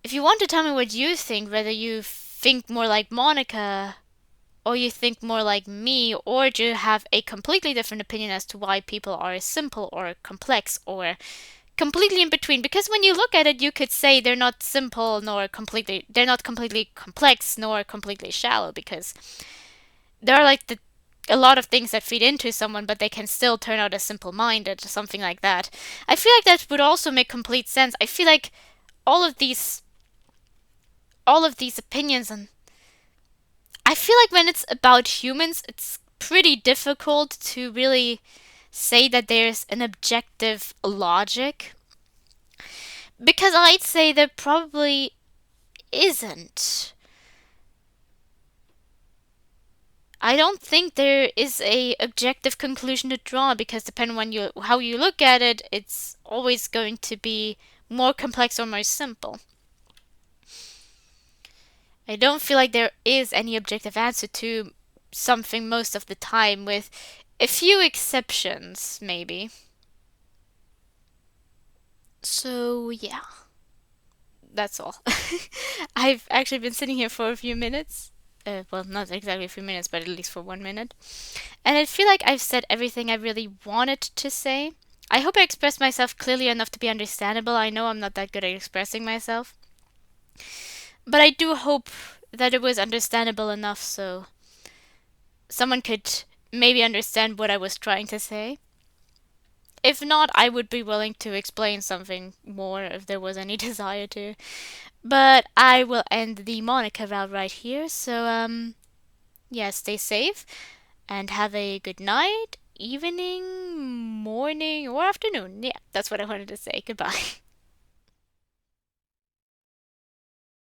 if you want to tell me what you think, whether you think more like Monica or you think more like me, or do you have a completely different opinion as to why people are simple or complex or completely in between, because when you look at it you could say they're not completely complex nor completely shallow, because there are like a lot of things that feed into someone, but they can still turn out as simple-minded or something like that. I feel like that would also make complete sense. I feel like all of these all of these opinions, and I feel like when it's about humans it's pretty difficult to really say that there's an objective logic, because I'd say there probably isn't. I don't think there is a objective conclusion to draw, because depending on how you look at it, it's always going to be more complex or more simple. I don't feel like there is any objective answer to something most of the time, with a few exceptions, maybe. So, yeah, that's all. I've actually been sitting here for a few minutes. Well, not exactly a few minutes, but at least for 1 minute. And I feel like I've said everything I really wanted to say. I hope I expressed myself clearly enough to be understandable. I know I'm not that good at expressing myself. But I do hope that it was understandable enough so someone could maybe understand what I was trying to say. If not, I would be willing to explain something more if there was any desire to. But I will end the Monica route right here. So, yeah, stay safe and have a good night, evening, morning, or afternoon. Yeah, that's what I wanted to say. Goodbye.